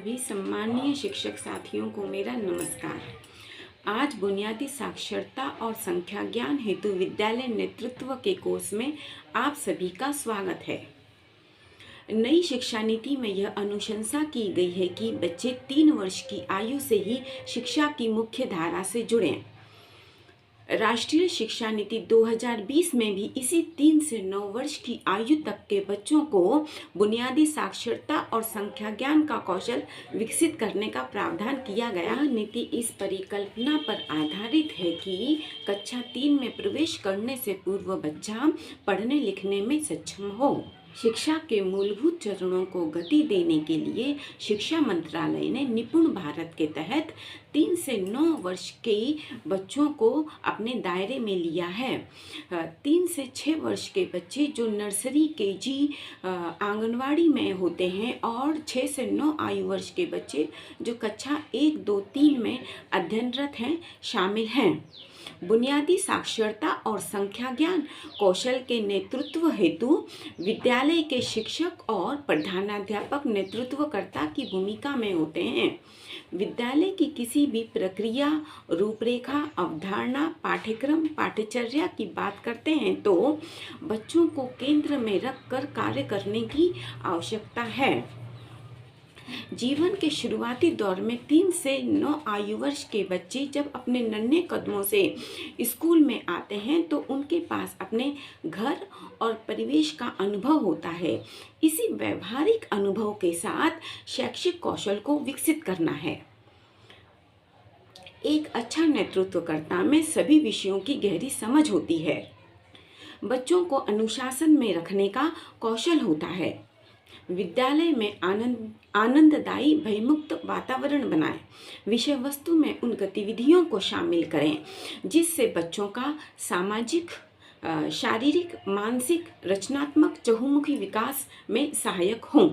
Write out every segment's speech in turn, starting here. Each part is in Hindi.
सभी सम्मानीय शिक्षक साथियों को मेरा नमस्कार। आज बुनियादी साक्षरता और संख्या ज्ञान हेतु विद्यालय नेतृत्व के कोर्स में आप सभी का स्वागत है। नई शिक्षा नीति में यह अनुशंसा की गई है कि बच्चे 3 वर्ष की आयु से ही शिक्षा की मुख्य धारा से जुड़ें। राष्ट्रीय शिक्षा नीति 2020 में भी इसी 3 से 9 वर्ष की आयु तक के बच्चों को बुनियादी साक्षरता और संख्या ज्ञान का कौशल विकसित करने का प्रावधान किया गया। नीति इस परिकल्पना पर आधारित है कि कक्षा 3 में प्रवेश करने से पूर्व बच्चा पढ़ने लिखने में सक्षम हो। शिक्षा के मूलभूत चरणों को गति देने के लिए शिक्षा मंत्रालय ने निपुण भारत के तहत 3 से 9 वर्ष के बच्चों को अपने दायरे में लिया है। 3 से 6 वर्ष के बच्चे जो नर्सरी केजी आंगनवाड़ी में होते हैं और 6 से 9 आयु वर्ष के बच्चे जो कक्षा 1, 2, 3 में अध्ययनरत हैं शामिल हैं। बुनियादी साक्षरता और संख्या ज्ञान कौशल के नेतृत्व हेतु विद्यालय के शिक्षक और प्रधानाध्यापक नेतृत्वकर्ता की भूमिका में होते हैं। विद्यालय की किसी भी प्रक्रिया, रूपरेखा, अवधारणा, पाठ्यक्रम, पाठ्यचर्या की बात करते हैं तो बच्चों को केंद्र में रखकर कार्य करने की आवश्यकता है। जीवन के शुरुआती दौर में 3 से 9 आयु वर्ष के बच्चे जब अपने नन्हे कदमों से स्कूल में आते हैं तो उनके पास अपने घर और परिवेश का अनुभव होता है। इसी व्यवहारिक अनुभव के साथ शैक्षिक कौशल को विकसित करना है। एक अच्छा नेतृत्वकर्ता में सभी विषयों की गहरी समझ होती है। बच्चों को अनुशासन में रखने का कौशल होता है। विद्यालय में आनंददायी भयमुक्त वातावरण बनाएं। विषय वस्तु में उन गतिविधियों को शामिल करें जिससे बच्चों का सामाजिक, शारीरिक, मानसिक, रचनात्मक चहुमुखी विकास में सहायक हों।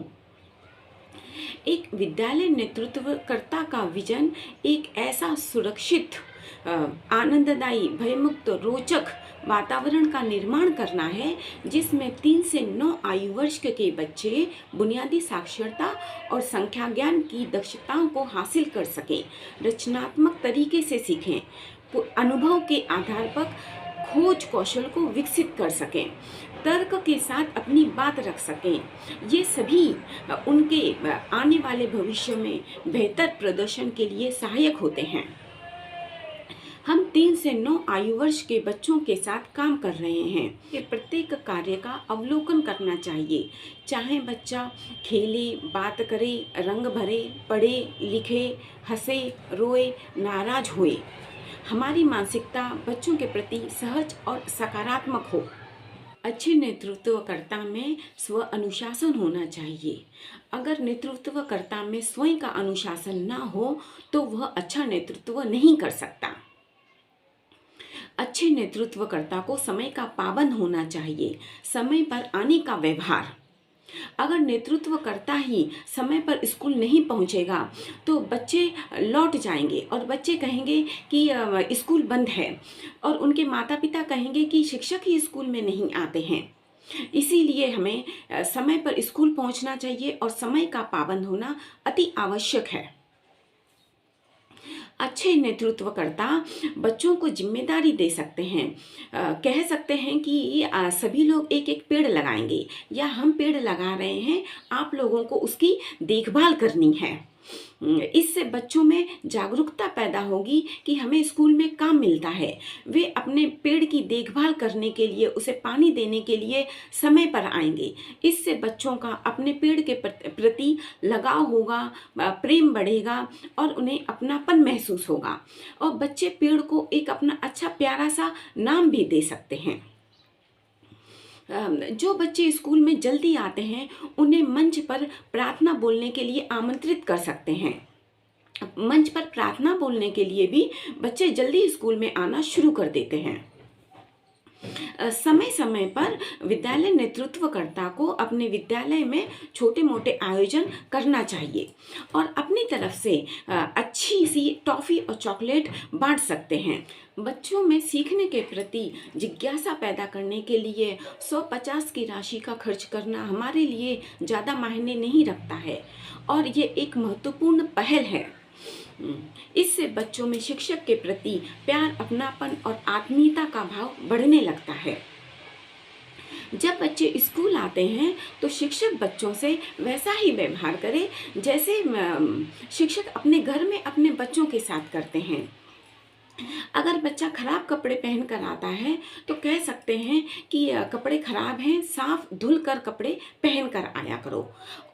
एक विद्यालय नेतृत्वकर्ता का विजन एक ऐसा सुरक्षित, आनंददायी, भयमुक्त, रोचक वातावरण का निर्माण करना है जिसमें 3 से 9 आयु वर्ष के बच्चे बुनियादी साक्षरता और संख्या ज्ञान की दक्षताओं को हासिल कर सकें, रचनात्मक तरीके से सीखें, अनुभव के आधार पर खोज कौशल को विकसित कर सकें, तर्क के साथ अपनी बात रख सकें। ये सभी उनके आने वाले भविष्य में बेहतर प्रदर्शन के लिए सहायक होते हैं। हम 3 से 9 आयु वर्ष के बच्चों के साथ काम कर रहे हैं कि प्रत्येक कार्य का अवलोकन करना चाहिए। चाहे बच्चा खेले, बात करे, रंग भरे, पढ़े, लिखे, हंसे, रोए, नाराज होए, हमारी मानसिकता बच्चों के प्रति सहज और सकारात्मक हो। अच्छे नेतृत्वकर्ता में स्व अनुशासन होना चाहिए। अगर नेतृत्वकर्ता में स्वयं का अनुशासन ना हो तो वह अच्छा नेतृत्व नहीं कर सकता। अच्छे नेतृत्वकर्ता को समय का पाबंद होना चाहिए। समय पर आने का व्यवहार। अगर नेतृत्वकर्ता ही समय पर स्कूल नहीं पहुंचेगा तो बच्चे लौट जाएंगे और बच्चे कहेंगे कि स्कूल बंद है और उनके माता पिता कहेंगे कि शिक्षक ही स्कूल में नहीं आते हैं। इसीलिए हमें समय पर स्कूल पहुंचना चाहिए और समय का पाबंद होना अति आवश्यक है। अच्छे नेतृत्वकर्ता बच्चों को जिम्मेदारी दे सकते हैं। कह सकते हैं कि सभी लोग एक एक पेड़ लगाएंगे या हम पेड़ लगा रहे हैं, आप लोगों को उसकी देखभाल करनी है। इससे बच्चों में जागरूकता पैदा होगी कि हमें स्कूल में काम मिलता है। वे अपने पेड़ की देखभाल करने के लिए, उसे पानी देने के लिए समय पर आएंगे। इससे बच्चों का अपने पेड़ के प्रति लगाव होगा, प्रेम बढ़ेगा और उन्हें अपनापन महसूस होगा और बच्चे पेड़ को एक अपना अच्छा प्यारा सा नाम भी दे सकते हैं। जो बच्चे स्कूल में जल्दी आते हैं उन्हें मंच पर प्रार्थना बोलने के लिए आमंत्रित कर सकते हैं। मंच पर प्रार्थना बोलने के लिए भी बच्चे जल्दी स्कूल में आना शुरू कर देते हैं। समय समय पर विद्यालय नेतृत्वकर्ता को अपने विद्यालय में छोटे मोटे आयोजन करना चाहिए और अपनी तरफ से अच्छी सी टॉफ़ी और चॉकलेट बांट सकते हैं। बच्चों में सीखने के प्रति जिज्ञासा पैदा करने के लिए 150 की राशि का खर्च करना हमारे लिए ज़्यादा मायने नहीं रखता है और ये एक महत्वपूर्ण पहल है। इससे बच्चों में शिक्षक के प्रति प्यार, अपनापन और आत्मीयता का भाव बढ़ने लगता है। जब बच्चे स्कूल आते हैं तो शिक्षक बच्चों से वैसा ही व्यवहार करे जैसे शिक्षक अपने घर में अपने बच्चों के साथ करते हैं। अगर बच्चा खराब कपड़े पहन कर आता है तो कह सकते हैं कि कपड़े खराब हैं, साफ धुल कर कपड़े पहन कर आया करो।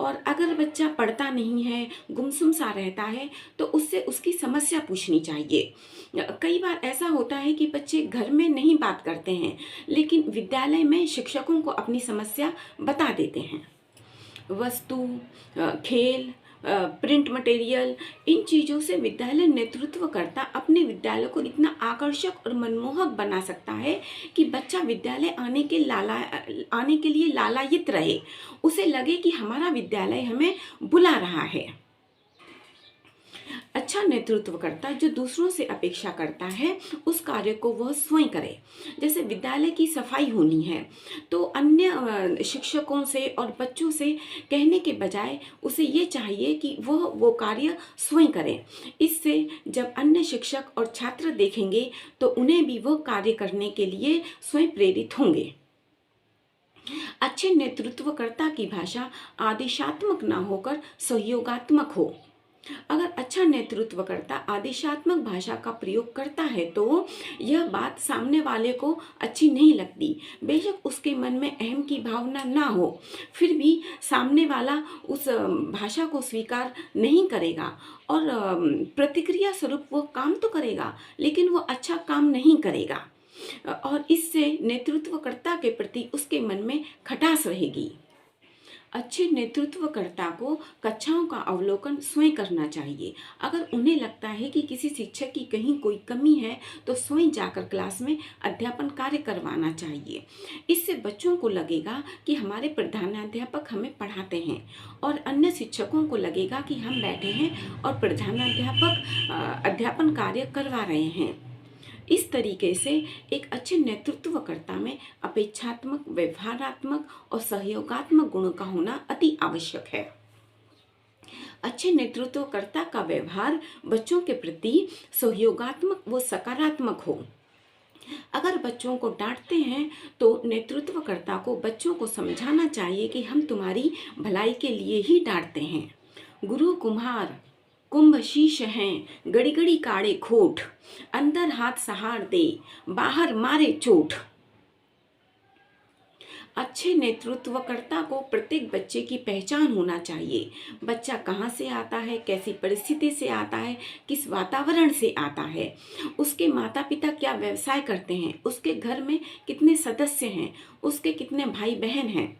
और अगर बच्चा पढ़ता नहीं है, गुमसुम सा रहता है, तो उससे उसकी समस्या पूछनी चाहिए। कई बार ऐसा होता है कि बच्चे घर में नहीं बात करते हैं लेकिन विद्यालय में शिक्षकों को अपनी समस्या बता देते हैं। वस्तु, खेल, प्रिंट मटेरियल, इन चीज़ों से विद्यालय नेतृत्वकर्ता अपने विद्यालय को इतना आकर्षक और मनमोहक बना सकता है कि बच्चा विद्यालय आने के लिए लालायित रहे, उसे लगे कि हमारा विद्यालय हमें बुला रहा है। अच्छा नेतृत्वकर्ता जो दूसरों से अपेक्षा करता है उस कार्य को वह स्वयं करे। जैसे विद्यालय की सफाई होनी है तो अन्य शिक्षकों से और बच्चों से कहने के बजाय उसे ये चाहिए कि वह वो कार्य स्वयं करें। इससे जब अन्य शिक्षक और छात्र देखेंगे तो उन्हें भी वह कार्य करने के लिए स्वयं प्रेरित होंगे। अच्छे नेतृत्वकर्ता की भाषा आदेशात्मक ना होकर सहयोगात्मक हो। अगर अच्छा नेतृत्वकर्ता आदेशात्मक भाषा का प्रयोग करता है तो यह बात सामने वाले को अच्छी नहीं लगती। बेशक उसके मन में अहम की भावना ना हो, फिर भी सामने वाला उस भाषा को स्वीकार नहीं करेगा और प्रतिक्रिया स्वरूप वो काम तो करेगा लेकिन वो अच्छा काम नहीं करेगा और इससे नेतृत्वकर्ता के प्रति उसके मन में खटास रहेगी। अच्छे नेतृत्वकर्ता को कक्षाओं का अवलोकन स्वयं करना चाहिए। अगर उन्हें लगता है कि किसी शिक्षक की कहीं कोई कमी है तो स्वयं जाकर क्लास में अध्यापन कार्य करवाना चाहिए। इससे बच्चों को लगेगा कि हमारे प्रधानाध्यापक हमें पढ़ाते हैं और अन्य शिक्षकों को लगेगा कि हम बैठे हैं और प्रधानाध्यापक अध्यापन कार्य करवा रहे हैं। इस तरीके से एक अच्छे नेतृत्वकर्ता में अपेक्षात्मक, व्यवहारात्मक और सहयोगात्मक गुणों का होना अति आवश्यक है। अच्छे नेतृत्वकर्ता का व्यवहार बच्चों के प्रति सहयोगात्मक व सकारात्मक हो। अगर बच्चों को डांटते हैं तो नेतृत्वकर्ता को बच्चों को समझाना चाहिए कि हम तुम्हारी भलाई के लिए ही डांटते हैं। गुरु कुम्हार कुंभ शीश हैं, गड़ी गड़ी काढ़े खोट, अंदर हाथ सहार दे, बाहर मारे चोट। अच्छे नेतृत्वकर्ता को प्रत्येक बच्चे की पहचान होना चाहिए। बच्चा कहाँ से आता है, कैसी परिस्थिति से आता है, किस वातावरण से आता है, उसके माता पिता क्या व्यवसाय करते हैं, उसके घर में कितने सदस्य हैं, उसके कितने भाई बहन हैं।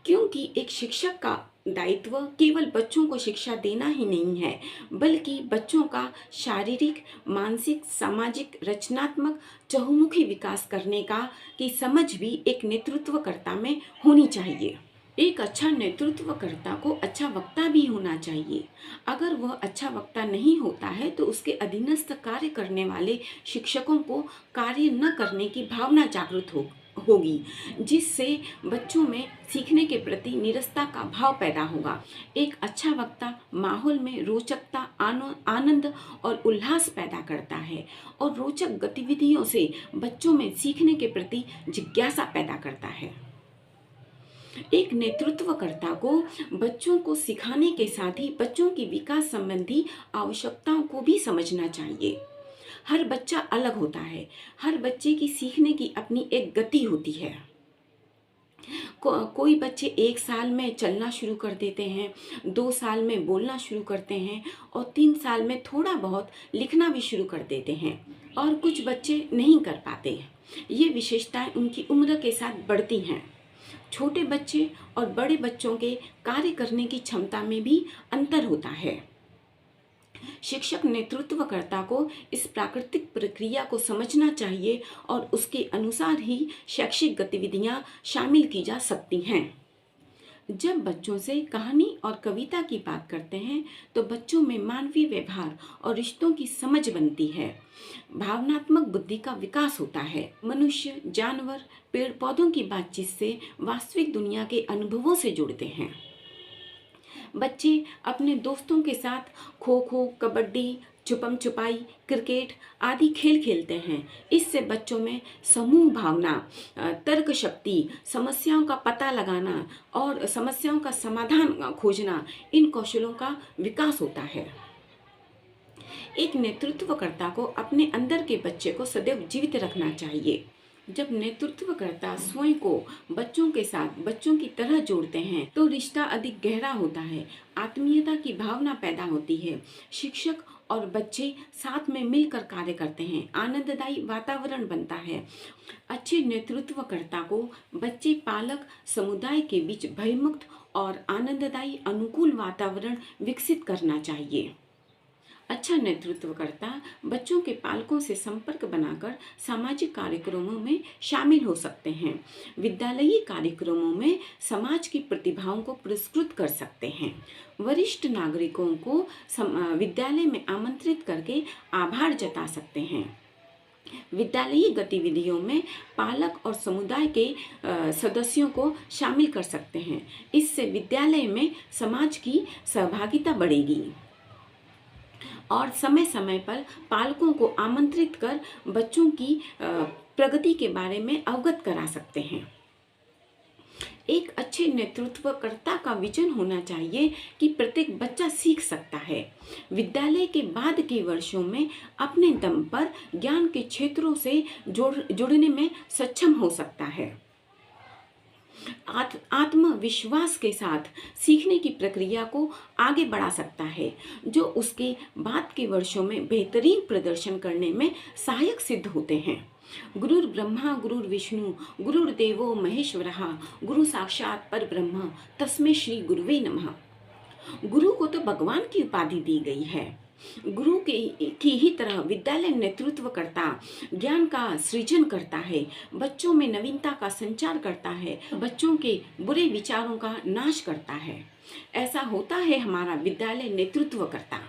क्योंकि एक शिक्षक का दायित्व केवल बच्चों को शिक्षा देना ही नहीं है बल्कि बच्चों का शारीरिक, मानसिक, सामाजिक, रचनात्मक चहुमुखी विकास करने का की समझ भी एक नेतृत्वकर्ता में होनी चाहिए। एक अच्छा नेतृत्वकर्ता को अच्छा वक्ता भी होना चाहिए। अगर वह अच्छा वक्ता नहीं होता है तो उसके अधीनस्थ कार्य करने वाले शिक्षकों को कार्य न करने की भावना जागृत होगी जिससे बच्चों में सीखने के प्रति निरस्ता का भाव पैदा होगा। एक अच्छा वक्ता माहौल में रोचकता, आनंद और उल्लास पैदा करता है और रोचक गतिविधियों से बच्चों में सीखने के प्रति जिज्ञासा पैदा करता है। एक नेतृत्वकर्ता को बच्चों को सिखाने के साथ ही बच्चों की विकास संबंधी आवश्यकताओं को भी समझना चाहिए। हर बच्चा अलग होता है, हर बच्चे की सीखने की अपनी एक गति होती है। कोई बच्चे 1 साल में चलना शुरू कर देते हैं, 2 साल में बोलना शुरू करते हैं और 3 साल में थोड़ा बहुत लिखना भी शुरू कर देते हैं और कुछ बच्चे नहीं कर पाते। ये विशेषताएं उनकी उम्र के साथ बढ़ती हैं। छोटे बच्चे और बड़े बच्चों के कार्य करने की क्षमता में भी अंतर होता है। शिक्षक नेतृत्वकर्ता को इस प्राकृतिक प्रक्रिया को समझना चाहिए और उसके अनुसार ही शैक्षिक गतिविधियां शामिल की जा सकती हैं। जब बच्चों से कहानी और कविता की बात करते हैं तो बच्चों में मानवीय व्यवहार और रिश्तों की समझ बनती है, भावनात्मक बुद्धि का विकास होता है। मनुष्य, जानवर, पेड़ पौधों की बातचीत से वास्तविक दुनिया के अनुभवों से जुड़ते हैं। बच्चे अपने दोस्तों के साथ खो खो, कबड्डी, छुपम छुपाई, क्रिकेट आदि खेल खेलते हैं। इससे बच्चों में समूह भावना, तर्क शक्ति, समस्याओं का पता लगाना और समस्याओं का समाधान खोजना, इन कौशलों का विकास होता है। एक नेतृत्वकर्ता को अपने अंदर के बच्चे को सदैव जीवित रखना चाहिए। जब नेतृत्वकर्ता स्वयं को बच्चों के साथ बच्चों की तरह जोड़ते हैं तो रिश्ता अधिक गहरा होता है, आत्मीयता की भावना पैदा होती है। शिक्षक और बच्चे साथ में मिलकर कार्य करते हैं, आनंददायी वातावरण बनता है। अच्छे नेतृत्वकर्ता को बच्चे, पालक, समुदाय के बीच भयमुक्त और आनंददायी अनुकूल वातावरण विकसित करना चाहिए। अच्छा नेतृत्वकर्ता बच्चों के पालकों से संपर्क बनाकर सामाजिक कार्यक्रमों में शामिल हो सकते हैं। विद्यालयी कार्यक्रमों में समाज की प्रतिभाओं को पुरस्कृत कर सकते हैं। वरिष्ठ नागरिकों को विद्यालय में आमंत्रित करके आभार जता सकते हैं। विद्यालयी गतिविधियों में पालक और समुदाय के सदस्यों को शामिल कर सकते हैं। इससे विद्यालय में समाज की सहभागिता बढ़ेगी और समय समय पर पालकों को आमंत्रित कर बच्चों की प्रगति के बारे में अवगत करा सकते हैं। एक अच्छे नेतृत्वकर्ता का विजन होना चाहिए कि प्रत्येक बच्चा सीख सकता है, विद्यालय के बाद के वर्षों में अपने दम पर ज्ञान के क्षेत्रों से जुड़ने में सक्षम हो सकता है। आत्मविश्वास के साथ सीखने की प्रक्रिया को आगे बढ़ा सकता है, जो उसके बाद के वर्षों में बेहतरीन प्रदर्शन करने में सहायक सिद्ध होते हैं। गुरुर् ब्रह्मा गुरुर्विष्णु गुरुर्देवो महेश्वरः गुरु साक्षात परब्रह्म तस्मै श्री गुरुवे नमः। गुरु को तो भगवान की उपाधि दी गई है। गुरु की ही तरह विद्यालय नेतृत्वकर्ता ज्ञान का सृजन करता है, बच्चों में नवीनता का संचार करता है, बच्चों के बुरे विचारों का नाश करता है। ऐसा होता है हमारा विद्यालय नेतृत्वकर्ता।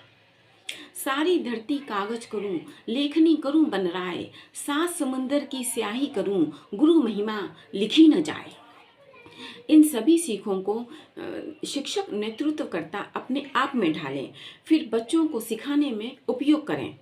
सारी धरती कागज करूं, लेखनी करूं बन राय, सात समुंदर की स्याही करूं, गुरु महिमा लिखी न जाए। इन सभी सीखों को शिक्षक नेतृत्वकर्ता अपने आप में ढालें, फिर बच्चों को सिखाने में उपयोग करें।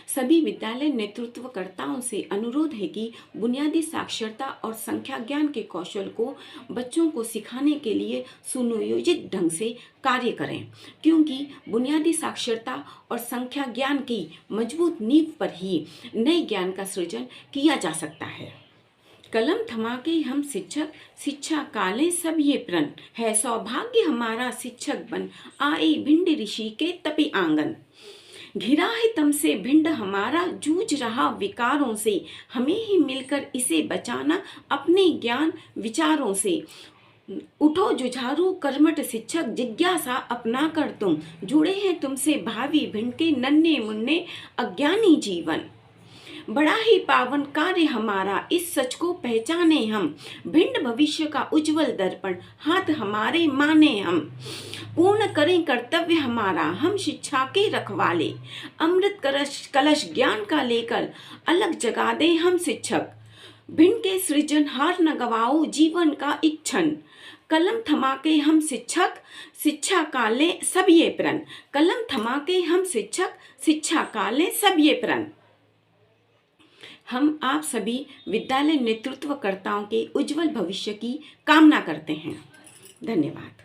सभी विद्यालय नेतृत्वकर्ताओं से अनुरोध है कि बुनियादी साक्षरता और संख्या ज्ञान के कौशल को बच्चों को सिखाने के लिए सुनियोजित ढंग से कार्य करें, क्योंकि बुनियादी साक्षरता और संख्या ज्ञान की मजबूत नींव पर ही नए ज्ञान का सृजन किया जा सकता है। कलम थमा के हम शिक्षक, शिक्षा काले सब ये प्रण, है सौभाग्य हमारा शिक्षक बन, आए भिंड ऋषि के तपी आंगन। घिरा है तम से भिंड हमारा, जूझ रहा विकारों से, हमें ही मिलकर इसे बचाना अपने ज्ञान विचारों से। उठो जुझारू कर्मठ शिक्षक, जिज्ञासा अपना कर तुम, जुड़े हैं तुमसे भावी भिंड के नन्हे मुन्ने अज्ञानी जीवन। बड़ा ही पावन कार्य हमारा, इस सच को पहचाने हम, भिंड भविष्य का उज्जवल दर्पण, हाथ हमारे माने हम। पूर्ण करें कर्तव्य हमारा, हम शिक्षा के रखवाले, अमृत कलश ज्ञान का लेकर अलग जगा दें हम शिक्षक। भिंड के सृजन हार न गवाओ जीवन का इच्छन, कलम थमा के हम शिक्षक, शिक्षा का ले सब ये प्रण। कलम थमा के हम शिक्षक, शिक्षा का ले सब ये प्रण। हम आप सभी विद्यालय नेतृत्वकर्ताओं के उज्जवल भविष्य की कामना करते हैं। धन्यवाद।